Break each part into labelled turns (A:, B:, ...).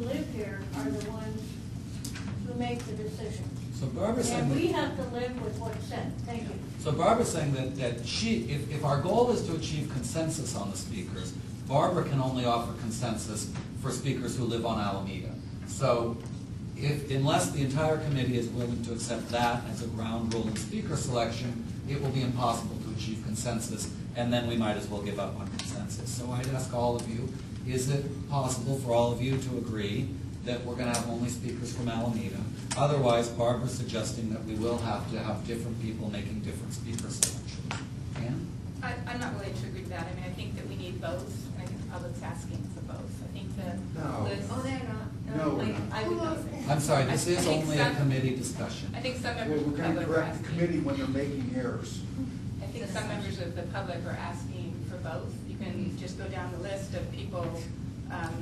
A: live here are the ones who make the decision.
B: So Barbara's saying
A: And we have to live with what's said. Thank you.
B: So Barbara's saying that if our goal is to achieve consensus on the speakers, Barbara can only offer consensus for speakers who live on Alameda. So unless the entire committee is willing to accept that as a ground rule in speaker selection, it will be impossible to achieve consensus, and then we might as well give up on consensus. So I'd ask all of you, is it possible for all of you to agree that we're going to have only speakers from Alameda? Otherwise, Barbara's suggesting that we will have to have different people making different speaker selections. Ann?
C: I'm not willing to agree with that. I mean, I think that we need both. I think the public's asking for both. I think that
D: No.
C: Liz.
A: Oh, they're not.
D: No, we're not.
C: I would not say.
B: I'm sorry, this
C: I
B: is
C: think
B: only a
C: some-
B: committee discussion.
C: I think some
D: Well,
C: members of
D: we're
C: the
D: going to
C: public are
D: correct the
C: asking.
D: committee when they're making errors.
C: I think some members of the public are asking for both. You can just go down the list of people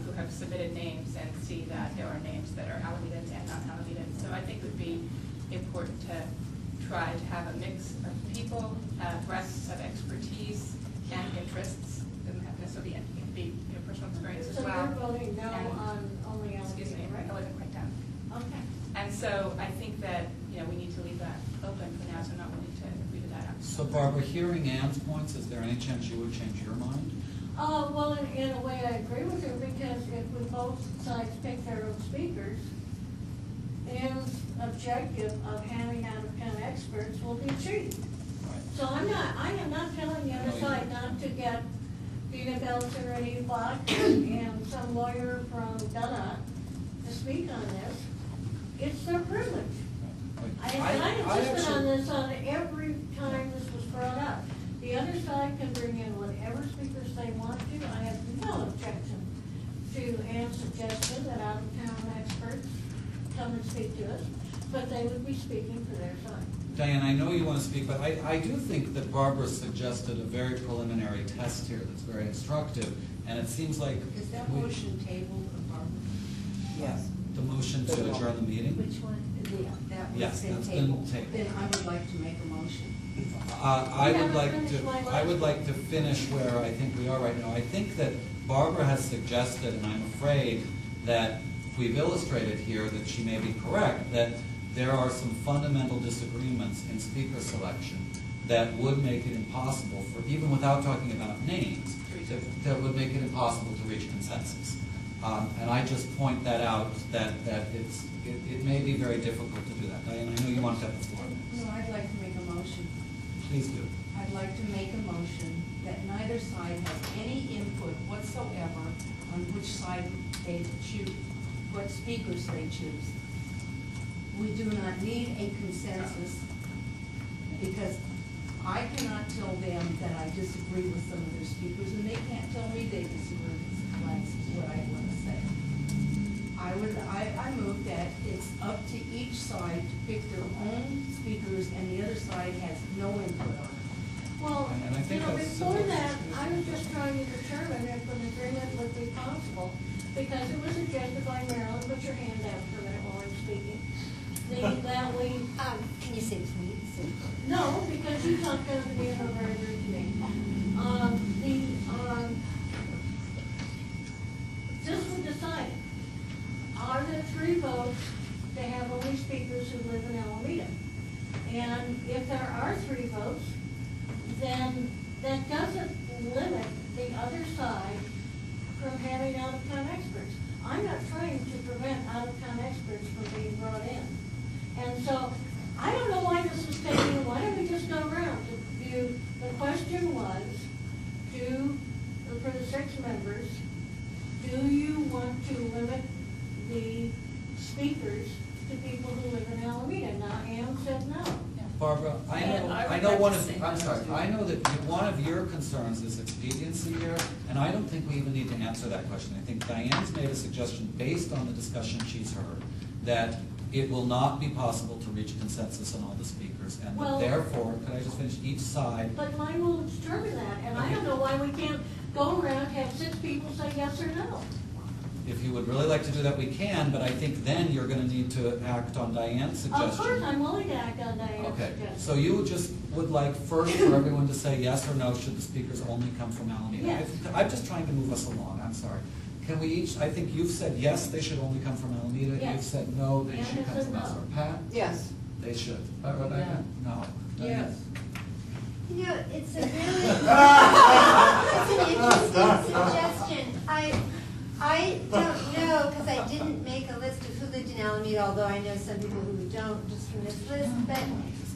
C: who have submitted names and see that there are names that are Alamedans and non-Alamedans. So I think it would be important to try to have a mix of people, breadth of expertise and interests. Doesn't have to necessarily be, it can be personal experience as
A: So
C: well.
A: you're voting no
C: And-
A: on only
C: Excuse me,
A: Alameda, right?
C: I wasn't quite done.
A: Okay.
C: And so I think that, we need to leave that open for now, so I'm not willing to agree to that.
B: So Barbara, hearing Ann's points, is there any chance you would change your mind?
A: Well, in a way, I agree with her, because if we both sides pick their own speakers, Ann's objective of having out-of-town experts will be achieved.
B: Right.
A: So I am not telling the other
B: No, you-
A: side not to get Dina Belton or Eddie Block and some lawyer from Gunna to speak on this. It's their privilege. I insisted on this on every time this was brought up. The other side can bring in whatever speakers they want to. I have no objection to Ann's suggestion that out-of-town experts come and speak to us, but they would be speaking for their side.
B: Diane, I know you want to speak, but I do think that Barbara suggested a very preliminary test here that's very instructive, and it seems like
E: Is that motion tabled, Barbara?
D: Yes.
B: the motion to adjourn the meeting.
E: Which one? Yeah, that
B: Yes,
E: was
B: that's
E: been
B: been
E: tabled.
B: tabled.
E: Then I would like to make a motion.
B: I would like to finish where I think we are right now. I think that Barbara has suggested, and I'm afraid that we've illustrated here that she may be correct, that there are some fundamental disagreements in speaker selection that would make it impossible for, even without talking about names, that would make it impossible to reach consensus. And I just point that out, that it may be very difficult to do that. Diane, I know you want to have the floor.
E: No, I'd like to make a motion.
B: Please do.
E: I'd like to make a motion that neither side has any input whatsoever on which side they choose, what speakers they choose. We do not need a consensus, because I cannot tell them that I disagree with some of their speakers, and they can't tell me they disagree with what I want to say. I move that it's up to each side to pick their own speakers, and the other side has no input on it.
A: Well,
B: And I think that's
A: before
B: simple.
A: that, I was just trying to determine if an agreement would be possible, because it was suggested by Marilyn, put your hand down for a minute while I'm speaking. That we,
E: Can you say please?
A: no, because you talked over me and over to me. This was decided, are there 3 votes to have only speakers who live in Alameda? And if there are 3 votes, then that doesn't limit the other side from having out-of-town experts. I'm not trying to prevent out-of-town experts from being brought in. And so, I don't know why this is taking, why don't we just go around? The question was, for the 6 members, do you want to limit the speakers to people who live in Alameda? Now, Ann said no.
B: Barbara,
C: And I would
B: know
C: like
B: one
C: to
B: of,
C: say
B: I'm
C: no,
B: sorry,
C: too.
B: I know that one of your concerns is expediency here, and I don't think we even need to answer that question. I think Diane's made a suggestion based on the discussion she's heard, that it will not be possible to reach consensus on all the speakers, and that
A: Well-
B: therefore, could I just finish, each side,
A: But mine will determine that, and I don't know why we can't go around, have 6 people say yes or no.
B: if you would really like to do that, we can, but I think then you're gonna need to act on Diane's suggestion.
A: Of course, I'm willing to act on Diane's
B: Okay,
A: suggestion.
B: so you just would like first for everyone to say yes or no, should the speakers only come from Alameda?
A: Yes.
B: I'm just trying to move us along, I'm sorry. can we each, I think you've said yes, they should only come from Alameda.
A: Yes.
B: You've said no, they
A: And
B: should
A: I
B: come
A: said
B: from
A: no.
B: elsewhere. Pat?
D: Yes.
B: They should. Rebecca? No.
D: Yes.
F: You know, it's a really, it's an interesting suggestion. I don't know, because I didn't make a list of who lived in Alameda, although I know some people who don't just from this list, but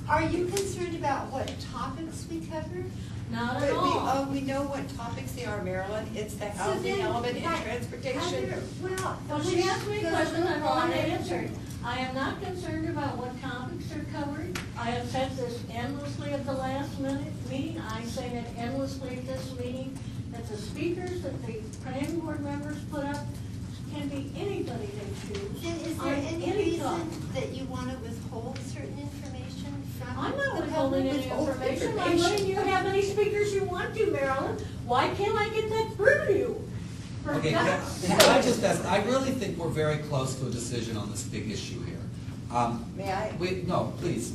F: are you concerned about what topics we cover?
A: Not
G: But
A: at all.
G: we know what topics they are, Marilyn. It's the
F: So
G: housing
F: then,
G: element and
F: Heather,
G: transportation.
F: well,
A: Well, she asked me a
F: goes
A: question, I want to
F: on.
A: answer. I am not concerned about what topics are covered. I have said this endlessly at the last meeting. I say it endlessly at this meeting, that the speakers that the planning board members put up can be anybody they choose.
F: Then is
A: on
F: there any
A: any topic.
F: reason that you want to withhold certain information from
A: I'm not
F: the
A: withholding
F: public?
A: any information. I'm letting you have any speakers you want to, Marilyn. Why can't I get that through to you? For
B: Okay,
A: God's
B: can
A: sake.
B: I just ask, I really think we're very close to a decision on this big issue here.
G: May I?
B: No, please.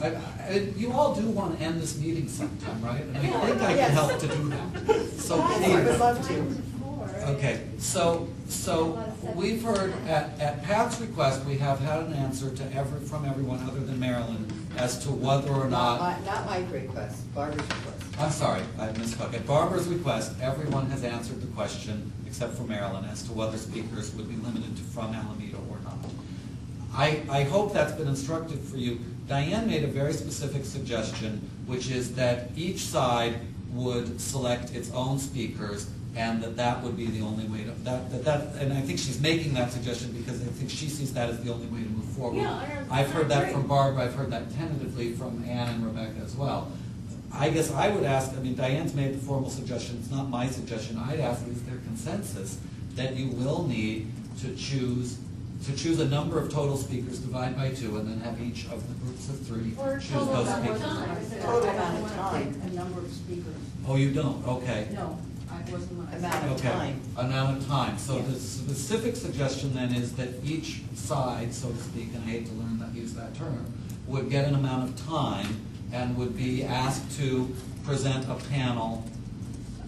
B: You all do want to end this meeting sometime, right? And I think I can
G: Yes.
B: help to do that. So
G: Yes, I would
B: please.
G: love to.
B: Okay, so we've heard, at Pat's request, we have had an answer from everyone other than Marilyn as to whether or not,
G: Not my request, Barbara's request.
B: I'm sorry, I misspoke. At Barbara's request, everyone has answered the question, except for Marilyn, as to whether speakers would be limited to from Alameda or not. I hope that's been instructive for you. Diane made a very specific suggestion, which is that each side would select its own speakers, and that would be the only way to, and I think she's making that suggestion because I think she sees that as the only way to move forward.
A: Yeah,
B: I've heard
A: I
B: that
A: agree.
B: from Barbara, I've heard that tentatively from Ann and Rebecca as well. I guess I would ask, I mean, Diane's made the formal suggestion, it's not my suggestion, I'd ask, is there consensus that you will need to choose a number of total speakers, divide by 2, and then have each of the groups of 3
A: Or
B: choose
A: total
B: those
A: amount of
B: speakers?
A: time.
G: Total
E: I
G: amount
E: don't
G: of
E: want to
G: time.
E: pick a number of speakers.
B: Oh, you don't, okay.
E: No, I wasn't what I
G: Amount
E: said.
G: of
B: Okay,
G: time.
B: amount of time. So
G: Yeah.
B: the specific suggestion then is that each side, so to speak, and I hate to use that term, would get an amount of time and would be asked to present a panel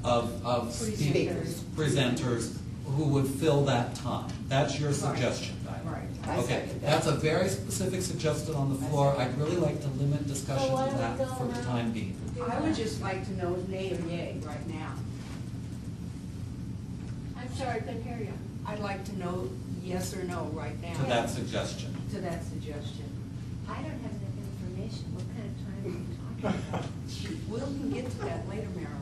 B: of
G: Speakers.
B: presenters who would fill that time. That's your suggestion, Diane.
E: Right.
G: I
B: Okay,
G: second that.
B: that's a very specific suggestion on the floor. I'd really like to limit discussion
A: So why
B: to
A: don't we
B: that
A: go
B: for the
A: around?
B: time being.
E: I would just like to know nay or yay right now.
A: I'm sorry, I couldn't hear you.
E: I'd like to know yes or no right now.
B: To that suggestion.
E: To that suggestion.
F: I don't have enough information. What kind of time are you talking about?
E: We can get to that later, Marilyn.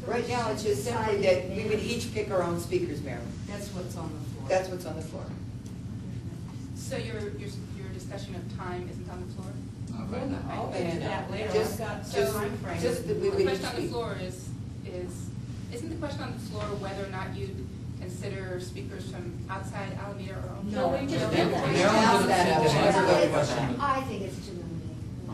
G: Right now, it's just simply that we would each pick our own speakers, Marilyn.
E: That's what's on the floor.
G: That's what's on the floor.
C: So your discussion of time isn't on the floor?
B: Not right now.
E: I'll get to that later.
G: Just-
E: I've got
G: just-
E: some timeframe.
G: just that we
C: The
G: would
C: question
G: each
C: on the
G: speak.
C: floor isn't the question on the floor whether or not you'd consider speakers from outside Alameda or Omaha?
A: No, we just did that.
B: Marilyn didn't seem to answer that
F: It's-
B: question.
F: I think it's too limiting.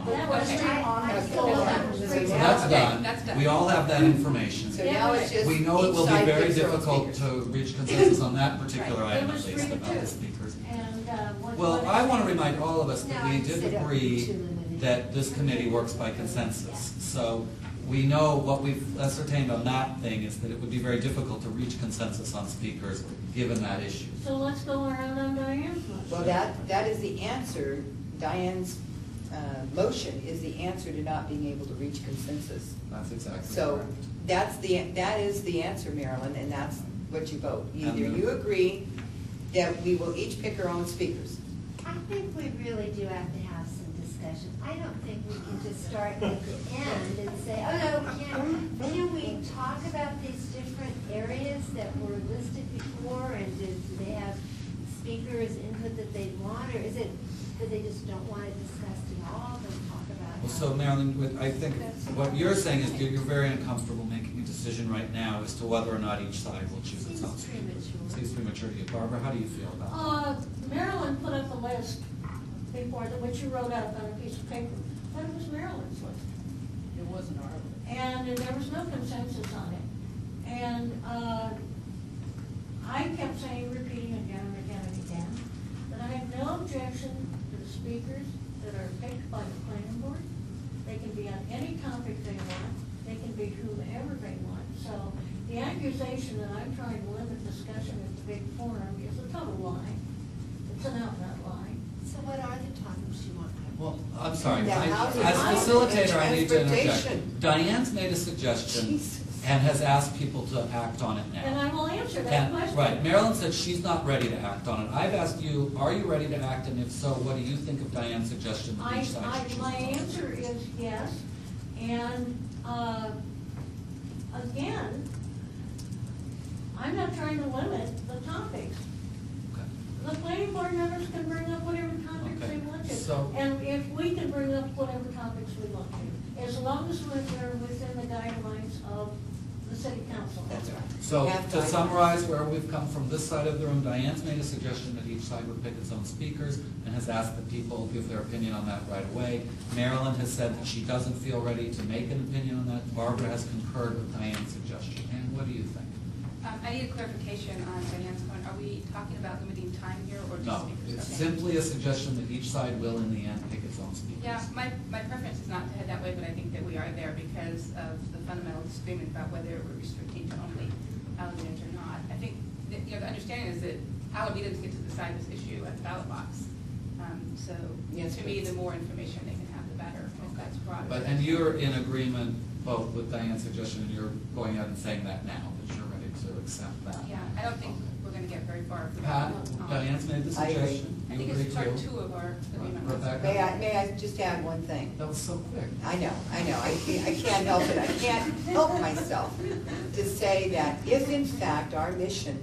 A: That was
C: Okay.
A: on the
F: So
A: floor.
B: That's
C: Okay,
B: done.
C: that's done.
B: We all have that information.
G: So now it's just
B: We know it
G: each
B: will be
G: side
B: very
G: picks their own
B: difficult
G: speakers.
B: to reach consensus on that particular
A: Right.
B: item,
A: It
B: at
A: was
B: least,
A: 3 to
B: about the
A: 2.
B: speakers.
A: And,
B: Well, I want to remind all of us that
F: No,
B: we
F: I
B: did
F: said it would be
B: agree
F: too limited.
B: that this committee works by consensus. So we know what we've ascertained on that thing is that it would be very difficult to reach consensus on speakers, given that issue.
A: So let's go around on Diane's motion.
G: Well, that is the answer. Diane's motion is the answer to not being able to reach consensus.
B: That's exactly
G: So
B: correct.
G: that is the answer, Marilyn, and that's what you vote. Either
B: And
G: you agree that we will each pick our own speakers.
F: I think we really do have to have some discussion. I don't think we can just start at the end and say, oh, no, we can't. Can we talk about these different areas that were listed before, and do they have speakers input that they want, or is it that they just don't want it discussed at all, don't talk about it?
B: Well, so Marilyn, I think what you're saying is you're very uncomfortable making a decision right now as to whether or not each side will choose its own
F: Seems
B: speaker.
F: premature.
B: Seems premature to you. Barbara, how do you feel about that?
A: Marilyn put up a list before, which you wrote out on a piece of paper. That was Marilyn's list.
E: It wasn't our.
A: And there was no consensus on it. And I kept saying, repeating again and again and again, that I have no objection to the speakers that are picked by the planning board. They can be on any topic they want. They can be whomever they want. So the accusation that I'm trying to limit discussion discussion at the big forum is a total lie. It's an outright lie.
F: So what are the topics you want?
B: Well, I'm sorry,
G: Now,
B: as
G: housing,
B: facilitator, I need to interject.
G: transportation.
B: Diane's made a suggestion
G: Jesus.
B: and has asked people to act on it now.
A: And I will answer that
B: And-
A: question.
B: Right, Marilyn said she's not ready to act on it. I've asked you, are you ready to act, and if so, what do you think of Diane's suggestion that each side should choose
A: My
B: its own
A: answer
B: speakers?
A: is yes, and, again, I'm not trying to limit the topics.
B: Okay.
A: The planning board members can bring up whatever topics
B: Okay,
A: they want to.
B: so-
A: And if we can bring up whatever topics we want to, as long as we're within the guidelines of the city council.
G: That's right.
B: So,
G: Have
B: to
G: time.
B: summarize where we've come from this side of the room, Diane's made a suggestion that each side would pick its own speakers and has asked that people give their opinion on that right away. Marilyn has said that she doesn't feel ready to make an opinion on that. Barbara has concurred with Diane's suggestion. And what do you think?
C: I need a clarification on Diane's point. Are we talking about limiting time here or just
B: No,
C: speakers?
B: it's
C: Okay.
B: simply a suggestion that each side will in the end pick its own speakers.
C: Yeah, my preference is not to head that way, but I think that we are there because of the fundamental disagreement about whether we're restricting to only Alamedans or not. I think that, you know, the understanding is that Alamedans get to decide this issue at the ballot box. So,
G: Yes,
C: to me,
G: please.
C: the more information they can have, the better, if that's broad.
B: But, and you're in agreement both with Diane's suggestion, and you're going out and saying that now, that you're ready to accept that.
C: Yeah, I don't think we're gonna get very far. if we
B: Pat,
C: don't-
B: Diane's made the
G: I agree.
B: suggestion.
C: I
B: You
C: think
B: agree
C: it's part
B: too?
C: 2 of our agreement.
B: Rebecca?
G: May I just add one thing?
B: That was so quick.
G: I know, I can't help it, I can't help myself to say that if in fact our mission,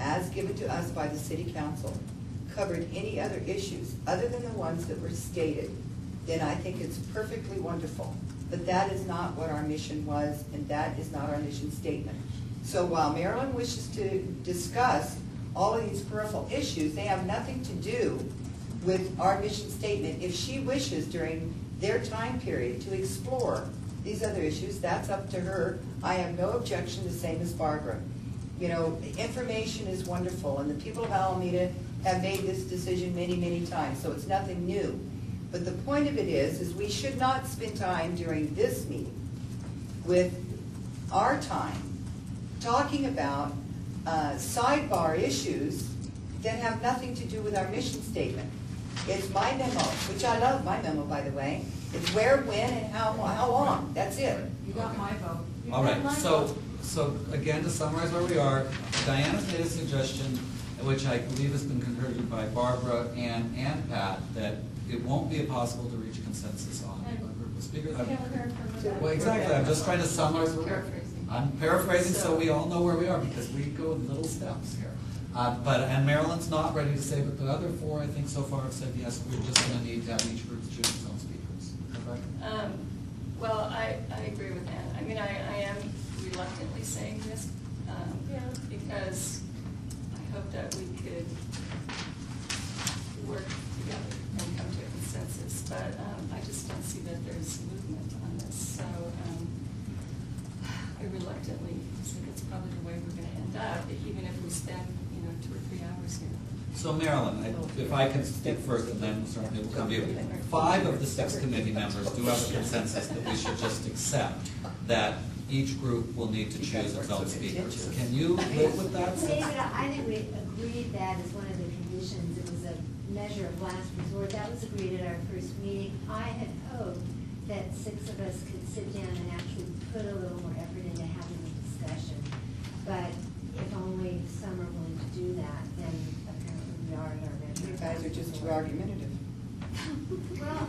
G: as given to us by the city council, covered any other issues other than the ones that were stated, then I think it's perfectly wonderful. But that is not what our mission was, and that is not our mission statement. So while Marilyn wishes to discuss all of these peripheral issues, they have nothing to do with our mission statement. If she wishes during their time period to explore these other issues, that's up to her. I have no objection, the same as Barbara. You know, information is wonderful, and the people of Alameda have made this decision many, many times, so it's nothing new. But the point of it is we should not spend time during this meeting with our time talking about sidebar issues that have nothing to do with our mission statement. It's my memo, which I love my memo, by the way. It's where, when, and how long. That's it.
E: You got my vote.
B: All right, so again, to summarize where we are, Diane has made a suggestion, which I believe has been concurred with by Barbara and Pat, that it won't be possible to reach consensus on a group of speakers.
A: We haven't heard from them.
B: Well, exactly, I'm just trying to summarize.
C: Paraphrasing.
B: I'm paraphrasing so we all know where we are, because we go in little steps here. And Marilyn's not ready to say, but the other 4, I think, so far have said, yes, we're just gonna need to have each group choose its own speakers. Rebecca?
H: Well, I agree with Ann. I mean, I am reluctantly saying this,
A: Yeah.
H: because I hope that we could work together and come to a consensus, but I just don't see that there's movement on this, so I reluctantly think it's probably the way we're gonna end up, even if we spend, 2 or 3 hours here.
B: So Marilyn, if I can speak first, and then certainly we'll come to you. 5 of the 6 committee members do have a consensus that we should just accept that each group will need to choose its own speakers. Can you live with that?
F: David, I think we agreed that as one of the conditions. It was a measure of last resort. That was agreed at our first meeting. I had hoped that 6 of us could sit down and actually put a little more effort into having a discussion. But if only some are willing to do that, then apparently we are at our measure.
G: You guys are just too argumentative.
F: Well,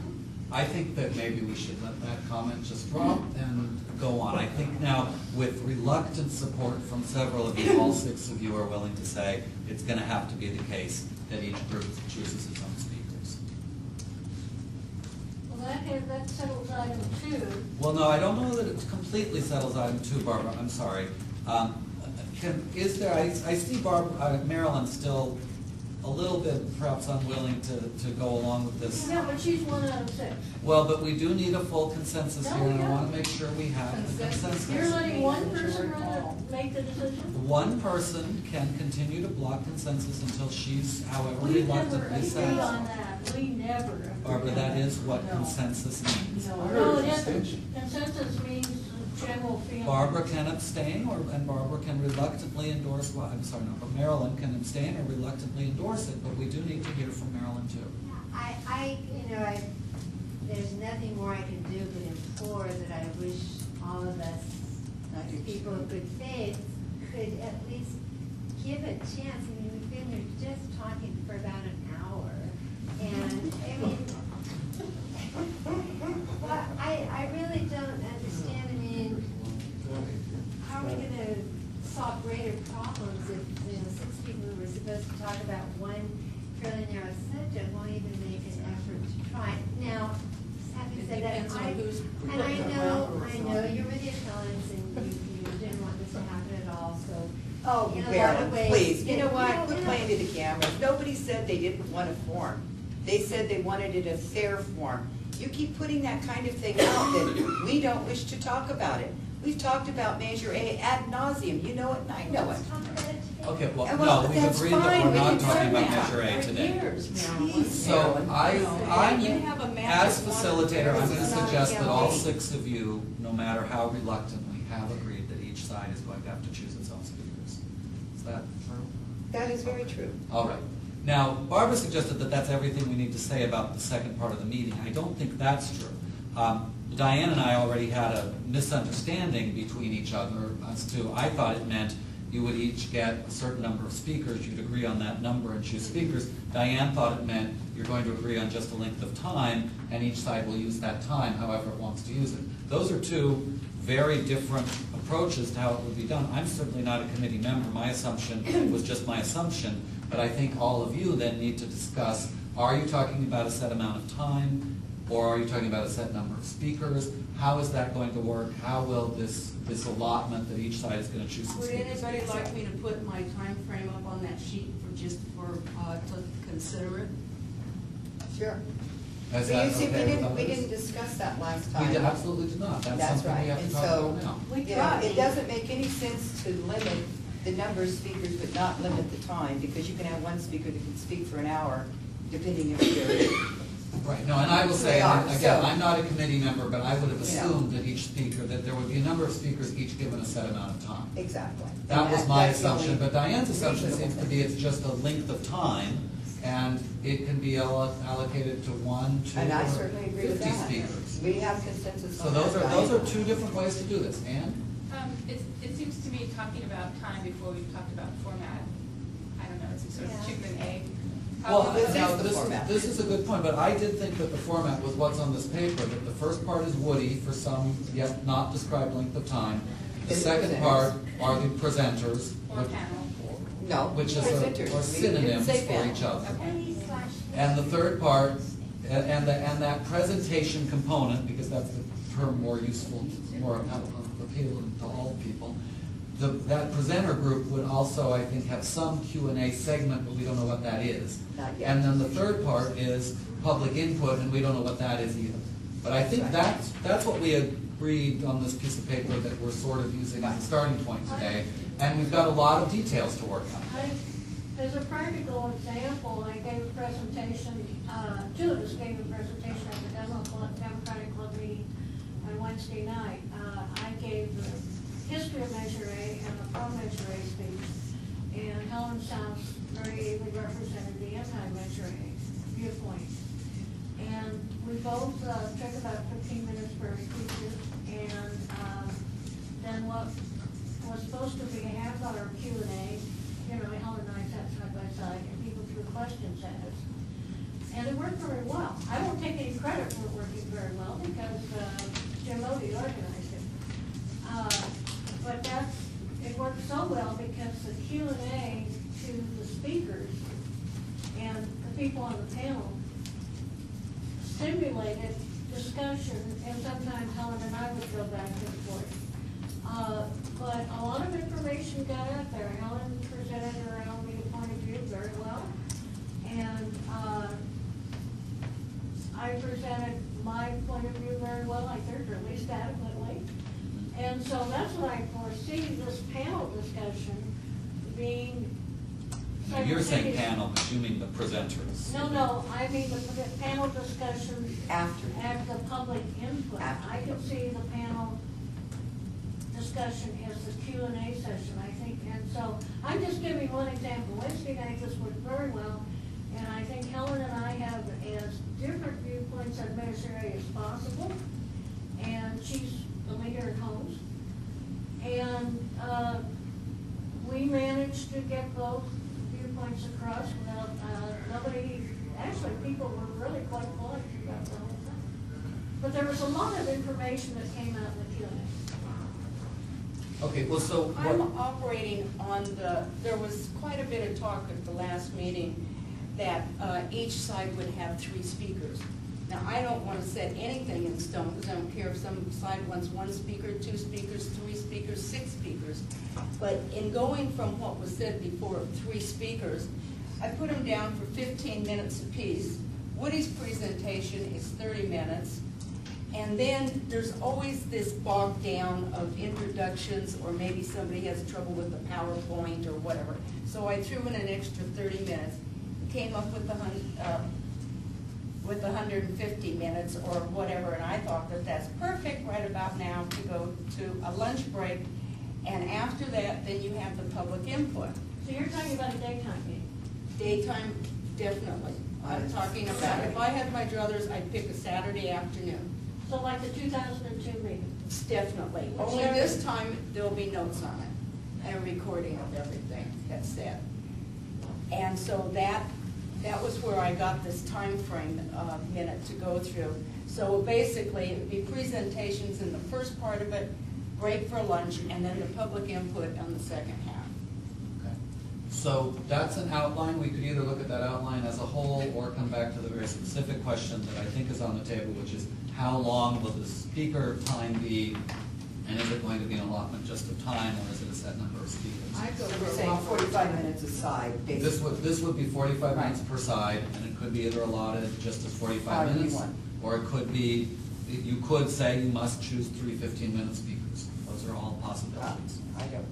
B: I think that maybe we should let that comment just drop and go on. I think now, with reluctant support from several of you, all 6 of you are willing to say it's gonna have to be the case that each group chooses its own speakers.
A: Well, that settles item 2.
B: Well, no, I don't know that it completely settles item 2, Barbara, I'm sorry. I see Marilyn still a little bit perhaps unwilling to go along with this.
A: Yeah, but she's 1 out of 6.
B: Well, but we do need a full consensus
A: No,
B: here, and I
A: yeah.
B: want to make sure we have the consensus.
A: You're letting one person make the decision?
B: One person can continue to block consensus until she's, however
A: We never
B: reluctantly
A: agreed on
B: says.
A: that. We never agreed
B: Barbara,
A: on
B: that is what
A: No.
B: consensus means.
A: No, it isn't. Consensus means general feeling.
B: Barbara can abstain, and Barbara can reluctantly endorse, well, I'm sorry, no, but Marilyn can abstain or reluctantly endorse it, but we do need to hear from Marilyn too.
F: There's nothing more I can do but implore that I wish all of us, people of good faith, could at least give a chance. I mean, we've been here just talking for about an hour, and, I mean, well, I really don't understand. I mean, how are we gonna solve greater problems if, 6 people who were supposed to talk about one fairly narrow subject won't even make an effort to try? Now, having said that,
E: Depends on who's
F: and I know, you're with the appellants and you didn't want this to happen at all, so.
G: Oh,
F: in a lot
G: Marilyn,
F: of ways,
G: please, you know what,
F: no,
G: quit
F: no.
G: playing to the cameras. Nobody said they didn't want a form. They said they wanted it a fair form. You keep putting that kind of thing out that we don't wish to talk about it. We've talked about Measure A ad nauseum. You know it and I know it.
F: Let's talk about it today.
B: Okay, well,
G: Well,
B: no, we've
G: that's
B: agreed that
G: fine.
B: we're
G: We
B: not
G: can
B: talking
G: do
B: about
G: that.
B: Measure A
E: For
B: today.
E: years, Marilyn.
G: Jeez,
B: So I'm,
E: You have a magic
B: as
E: wand.
B: facilitator, I'm gonna
F: This is not
B: suggest that all
F: a
B: 6 of you, no matter how reluctantly, have agreed that each side is going to have to choose its own speakers. Is that true?
G: That is very true.
B: All right. Now, Barbara suggested that that's everything we need to say about the second part of the meeting. I don't think that's true. Diane and I already had a misunderstanding between each other as to, I thought it meant you would each get a certain number of speakers, you'd agree on that number and choose speakers. Diane thought it meant you're going to agree on just a length of time, and each side will use that time however it wants to use it. Those are 2 very different approaches to how it would be done. I'm certainly not a committee member. My assumption was just my assumption, but I think all of you then need to discuss, are you talking about a set amount of time, or are you talking about a set number of speakers? How is that going to work? How will this allotment that each side is going to choose some
E: Would
B: speakers?
E: anybody like me to put my time frame up on that sheet to consider it?
G: Sure.
B: Is
G: But
B: that
G: you see,
B: okay with
G: we
B: others?
G: didn't discuss that last
B: We
G: time.
B: absolutely did not. That's
G: That's
B: something we
G: right.
B: have to
G: And
B: talk
G: so,
B: about now.
A: We
G: you know,
A: tried.
G: it doesn't make any sense to limit the number of speakers but not limit the time, because you can have one speaker that can speak for an hour, depending if they're.
B: Right, no, and I will say,
G: They are,
B: and again,
G: so-
B: I'm not a committee member, but I would have
G: You know.
B: assumed that each speaker, that there would be a number of speakers each given a set amount of time.
G: Exactly.
B: That
G: And
B: was my
G: that's the
B: assumption,
G: only
B: but Diane's assumption
G: reasonable
B: seems to
G: thing.
B: be it's just a length of time, and it can be allocated to 1, 2,
G: And I
B: or
G: certainly agree with
B: 50
G: that.
B: speakers.
G: We have consensus
B: So
G: on
B: those
G: that.
B: are 2 different ways to do this. Ann?
C: It seems to me talking about time before we've talked about format, I don't know, it's a sort of
F: Yeah.
C: chicken and egg.
B: Well,
C: How-
G: this
B: now,
G: is the format.
B: this is a good point, but I did think that the format was what's on this paper, that the first part is Woody for some yet not described length of time. The
G: And the
B: second
G: presenters.
B: part are the presenters,
C: Or panel.
G: No.
B: which is
G: presenters.
B: or
G: We didn't
B: synonyms
G: say
B: for
G: panel.
B: each other.
F: Any/.
B: And the third part, and that presentation component, because that's the term more useful, more appealing to all people, that presenter group would also, I think, have some Q&A segment, but we don't know what that is.
G: Not yet.
B: And then the third part is public input, and we don't know what that is either. But I think that's what we agreed on this piece of paper that we're sort of using as a starting point today. And we've got a lot of details to work on.
A: As a practical example, I gave a presentation, 2 of us gave a presentation at the Democratic Club meeting on Wednesday night. I gave the history of Measure A and the pro-Measure A speech, and Helen sounds very ably represented the anti-Measure A viewpoint. And we both took about 15 minutes for our speeches, and then what was supposed to be a half-hour Q&A, Helen and I sat side by side, and people threw questions at us. And it worked very well. I won't take any credit for it working very well, because Jim Odie organized it. But it worked so well because the Q&A to the speakers and the people on the panel stimulated discussion, and sometimes Helen and I would go back and forth. But a lot of information got out there. Helen presented her own point of view very well, and I presented my point of view very well, I think, or at least adequately. And so that's what I foresee this panel discussion being.
B: Now, you're saying panel, but you mean the presenters.
A: No, I mean the panel discussion
G: After.
A: the public input.
G: After.
A: I could see the panel discussion is the Q&A session, I think. And so I'm just giving one example. Wednesday night, this worked very well. And I think Helen and I have as different viewpoints as necessary as possible. And she's the leader at Homes. And we managed to get both viewpoints across without, nobody, actually, people were really quite polite throughout the whole thing. But there was a lot of information that came out in the Q&A.
B: Okay, well, so
E: I'm
B: what,
E: operating on there was quite a bit of talk at the last meeting that each side would have 3 speakers. Now, I don't want to set anything in stone, because I don't care if some side wants 1 speaker, 2 speakers, 3 speakers, 6 speakers. But in going from what was said before of 3 speakers, I put them down for 15 minutes apiece. Woody's presentation is 30 minutes. And then there's always this bogged down of introductions, or maybe somebody has trouble with the PowerPoint or whatever. So I threw in an extra 30 minutes, came up with the 150 minutes or whatever, and I thought that that's perfect right about now to go to a lunch break. And after that, then you have the public input.
A: So you're talking about a daytime meeting?
E: Daytime, definitely. I'm talking about, if I had my druthers, I'd pick a Saturday afternoon.
A: So like the 2002 meeting?
E: Definitely. Only this time, there'll be notes on it, and a recording of everything that's said. And so that was where I got this time frame minute to go through. So basically, it would be presentations in the first part of it, break for lunch, and then the public input on the second half.
B: okay. So that's an outline. We could either look at that outline as a whole or come back to the very specific question that I think is on the table, which is how long will the speaker time be? And is it going to be an allotment just of time, or is it a set number of speakers?
E: I go
G: We're saying 45 minutes aside, basically.
B: This would be 45 minutes per side, and it could be either allotted just as 45
G: However you
B: minutes,
G: want.
B: or it could be, you could say you must choose 3 15-minute speakers. Those are all possibilities.
G: I don't.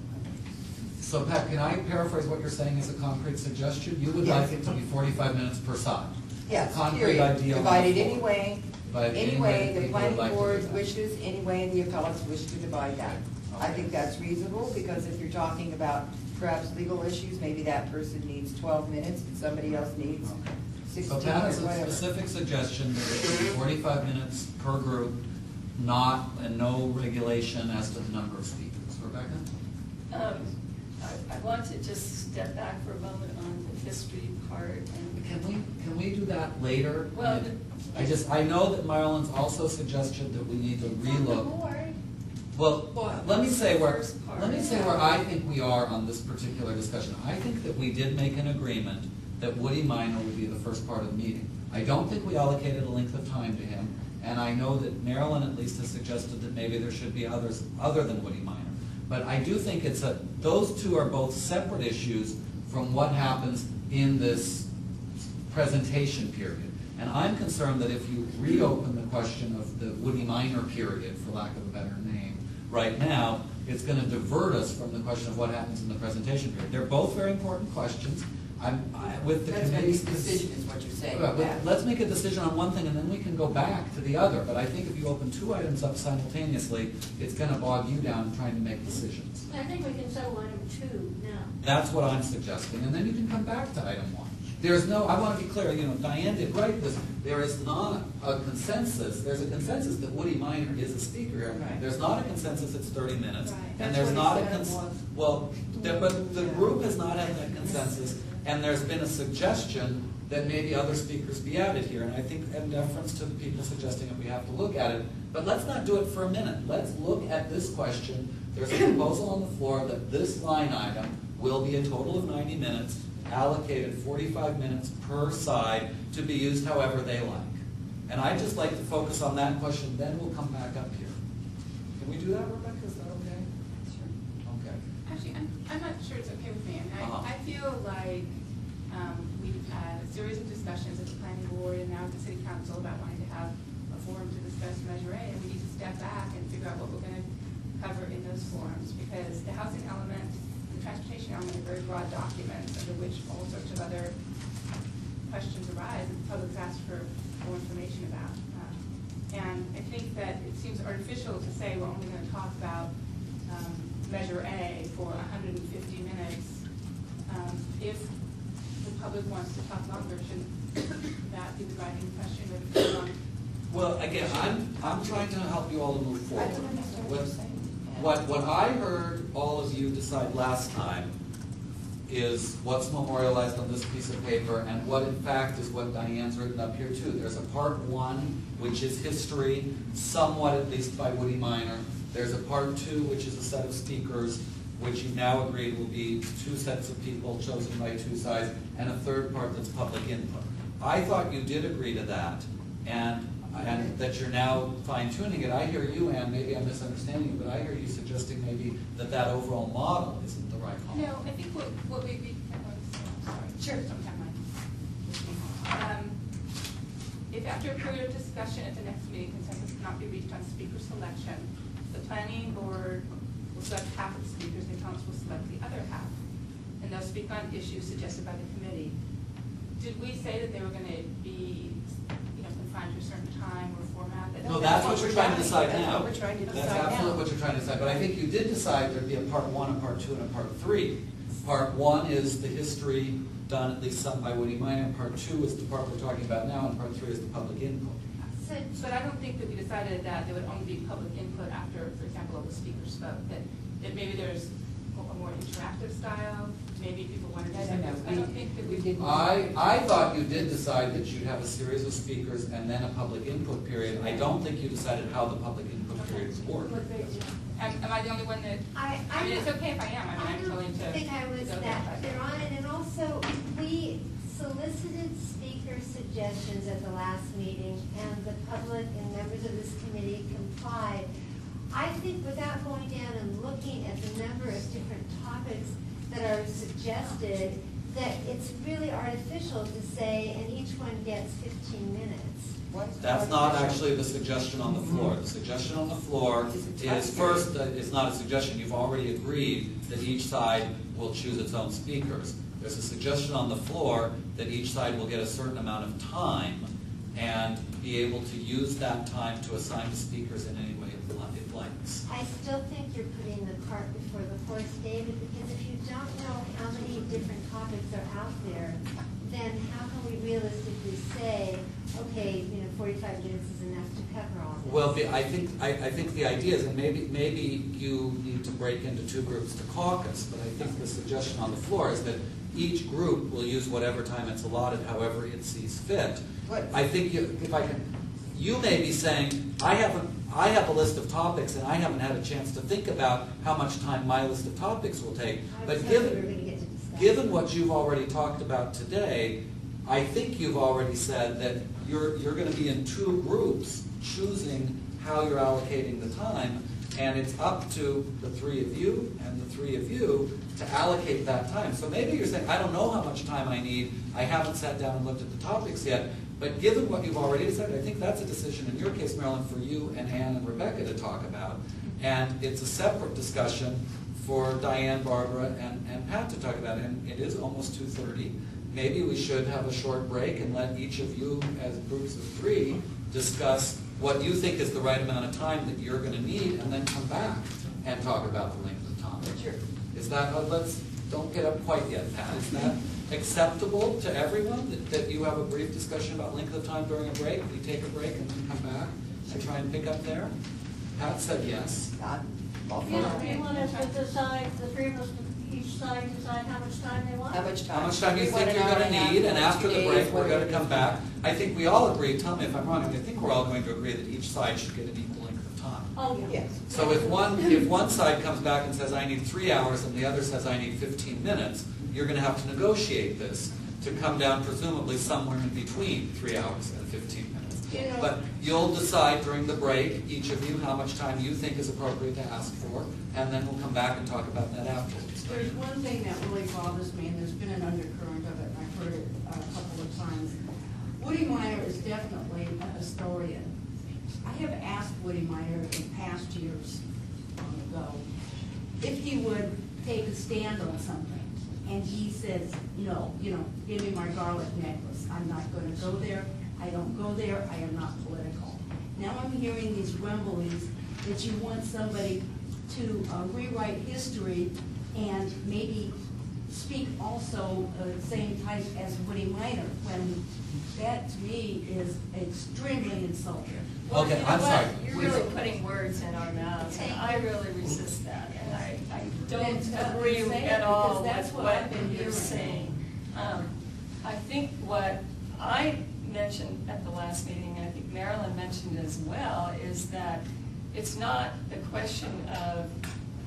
B: So Pat, can I paraphrase what you're saying as a concrete suggestion? You would
G: Yes.
B: like it to be 45 minutes per side?
G: Yes,
B: Concrete
G: period.
B: ideal.
G: Divided anyway,
B: Divided
G: any
B: any
G: way
B: way
G: the
B: people would
G: planning
B: like to do
G: board
B: that.
G: wishes, any way the appellates wish to divide that. I
B: Okay.
G: think that's reasonable, because if you're talking about perhaps legal issues, maybe that person needs 12 minutes and somebody else needs
B: Okay.
G: 16
B: So
G: or
B: Pat has a
G: whatever.
B: specific suggestion that it should be 45 minutes per group, and no regulation as to the number of speakers. Rebecca?
H: I want to just step back for a moment on the history part and.
B: Can we do that later?
H: Well,
B: I know that Marilyn's also suggested that we need to
F: It's on the
B: relook.
F: board.
B: Well, let me say where
H: First
B: I think we are on this particular discussion. I think that we did make an agreement that Woody Minor would be the first part of the meeting. I don't think we allocated a length of time to him, and I know that Marilyn at least has suggested that maybe there should be others other than Woody Minor. But I do think those two are both separate issues from what happens in this presentation period. And I'm concerned that if you reopen the question of the Woody Minor period, for lack of a better name, right now, it's going to divert us from the question of what happens in the presentation period. They're both very important questions. With the
G: Let's make
B: committee's
G: a decision is what you're saying.
B: Right,
G: Yeah.
B: let's make a decision on one thing and then we can go back to the other. But I think if you open 2 items up simultaneously, it's going to bog you down trying to make decisions.
A: I think we can settle item 2 now.
B: That's what I'm suggesting, and then you can come back to item 1. There's no, I want to be clear, Diane did write this, there is not a consensus, there's a consensus that Woody Minor is a speaker here.
G: Right.
B: There's not a consensus it's 30 minutes,
F: Right.
B: and
G: That's
B: there's
G: what
B: not
G: he
B: a
G: said it
B: consensus,
G: was.
B: but the group has not had that consensus, and there's been a suggestion that maybe other speakers be added here, and I think in deference to the people suggesting that we have to look at it, but let's not do it for a minute. Let's look at this question. There's a proposal on the floor that this line item will be a total of 90 minutes, allocated 45 minutes per side to be used however they like. And I'd just like to focus on that question, then we'll come back up here. Can we do that, Rebecca? Is that okay? Okay.
C: Actually, I'm not sure it's okay with me. I mean,
B: Uh-huh.
C: I feel like we've had a series of discussions at the planning board and now at the city council about wanting to have a forum to discuss Measure A, and we need to step back and figure out what we're going to cover in those forums, because the housing element, the transportation element are very broad documents under which all sorts of other questions arise and the public's asked for more information about. And I think that it seems artificial to say we're only going to talk about Measure A for 150 minutes, if the public wants to talk longer, shouldn't that be the right impression?
B: Well, again, I'm trying to help you all to move forward.
G: I don't understand what you're saying.
B: What I heard all of you decide last time is what's memorialized on this piece of paper, and what in fact is what Diane's written up here too. There's a part one, which is history, somewhat at least by Woody Minor. There's a part two, which is a set of speakers, which you've now agreed will be two sets of people chosen by two sides, and a third part that's public input. I thought you did agree to that, and that you're now fine-tuning it. I hear you, Ann, maybe I'm misunderstanding you, but I hear you suggesting maybe that overall model isn't the right model.
C: No, I think what we agreed, sorry.
E: Sure.
C: If after a period of discussion at the next meeting, consensus cannot be reached on speaker selection, the planning board will select half of the speakers, and the council will select the other half, and they'll speak on issues suggested by the committee. Did we say that they were going to be, confined to a certain time or format?
B: No, that's what you're trying to decide
G: That's
B: now.
G: what we're trying to
B: That's
G: decide now.
B: absolutely what you're trying to decide, but I think you did decide there'd be a part one, a part two, and a part three. Part one is the history done at least some by Woody Minor, part two is the part we're talking about now, and part three is the public input.
C: But I don't think that we decided that there would only be public input after, for example, the speaker spoke, that maybe there's a more interactive style, maybe people wanted to say that. I don't think that we did.
B: I thought you did decide that you'd have a series of speakers and then a public input period. I don't think you decided how the public input period would work.
C: Am I the only one that, I mean, it's okay if I am, I'm willing to.
F: I don't think I was
C: go there,
F: that
C: but-
F: clear on it, and also, we solicited speaker suggestions at the last meeting, and the public and members of this committee complied. I think without going down and looking at the number of different topics that are suggested, that it's really artificial to say, and each one gets 15 minutes.
B: That's not actually the suggestion on the floor. The suggestion on the floor is first, it's not a suggestion, you've already agreed that each side will choose its own speakers. There's a suggestion on the floor that each side will get a certain amount of time and be able to use that time to assign to speakers in any way it likes.
F: I still think you're putting the cart before the horse, David, because if you don't know how many different topics are out there, then how can we realistically say, okay, 45 minutes is enough to cover all this?
B: Well, I think the idea is, and maybe you need to break into two groups to caucus, but I think the suggestion on the floor is that each group will use whatever time it's allotted, however it sees fit.
G: What?
B: I think you may be saying, I have a list of topics and I haven't had a chance to think about how much time my list of topics will take.
F: I
B: But
F: was hoping we were going to get to discuss.
B: given what you've already talked about today, I think you've already said that you're going to be in two groups choosing how you're allocating the time, and it's up to the three of you and the three of you to allocate that time. So maybe you're saying, I don't know how much time I need, I haven't sat down and looked at the topics yet, but given what you've already decided, I think that's a decision in your case, Marilyn, for you and Ann and Rebecca to talk about. And it's a separate discussion for Diane, Barbara, and Pat to talk about. And it is almost 2:30. Maybe we should have a short break and let each of you, as groups of three, discuss what you think is the right amount of time that you're going to need, and then come back and talk about the length of time.
G: Sure.
B: Is that, don't get up quite yet, Pat. Is that acceptable to everyone, that you have a brief discussion about length of time during a break? We take a break and then come back and try and pick up there? Pat said yes.
G: All for
A: You
G: it.
A: want us to decide, the three of us, each side decide how much time they want?
G: How much time?
B: How much time you
G: We want
B: think
G: an
B: you're
G: hour
B: going to
G: and a half,
B: need, and after
G: 2
B: the
G: days,
B: break, we're
G: whatever
B: going
G: it
B: to
G: is.
B: come back. I think we all agree, tell me if I'm wrong, I think we're all going to agree that each side should get an equal length of time.
A: Oh, yeah.
G: Yes.
B: So if one side comes back and says, I need 3 hours, and the other says, I need 15 minutes, you're going to have to negotiate this to come down presumably somewhere in between 3 hours and 15 minutes. But you'll decide during the break, each of you, how much time you think is appropriate to ask for, and then we'll come back and talk about that afterwards.
E: There's one thing that really bothers me, and there's been an undercurrent of it, and I've heard it a couple of times. Woody Minor is definitely a historian. I have asked Woody Minor in past years, long ago, if he would take a stand on something, and he says, no, give me my garlic necklace. I'm not going to go there. I don't go there. I am not political. Now I'm hearing these rumblings that you want somebody to rewrite history and maybe speak also same type as Woody Minor, when that to me is extremely insulting.
H: Well,
B: Okay,
H: you know
B: I'm
H: what?
B: sorry.
H: You're really putting words in our mouths, and I really resist that, and I don't
E: Then
H: agree
E: say it,
H: at all
E: because that's
H: with
E: what I've been
H: you're
E: hearing.
H: saying. I think what I mentioned at the last meeting, and I think Marilyn mentioned as well, is that it's not the question of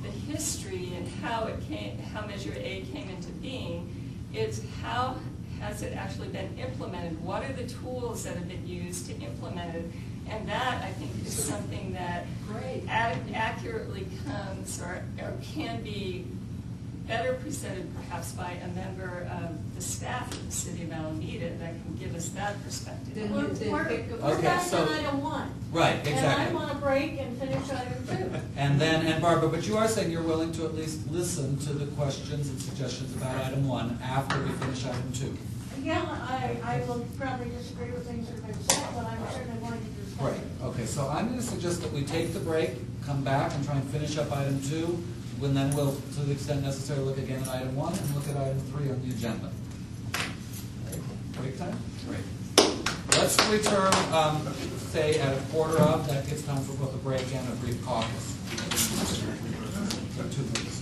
H: the history and how it came, how Measure A came into being. It's how has it actually been implemented? What are the tools that have been used to implement it? And that, I think, is something that
E: Great.
H: accurately comes or can be better presented perhaps by a member of the staff of the city of Alameda that can give us that perspective.
E: Then
A: We're,
E: then
A: we're
E: pick a-
B: Okay,
A: back
B: so-
A: on item 1.
B: Right,
A: And
B: exactly.
A: I'm on a break and finish item 2.
B: And then, and Barbara, but you are saying you're willing to at least listen to the questions and suggestions about item 1 after we finish item 2.
A: Yeah, I will probably disagree with things that have been said, but I'm certainly going to discuss
B: Great,
A: it.
B: okay, so I'm gonna suggest that we take the break, come back and try and finish up item 2, and then we'll, to the extent necessary, look again at item 1 and look at item 3 on the agenda. Break time? Great. Let's return, say at 1:15, that gives time for both a break and a brief caucus. 2 minutes.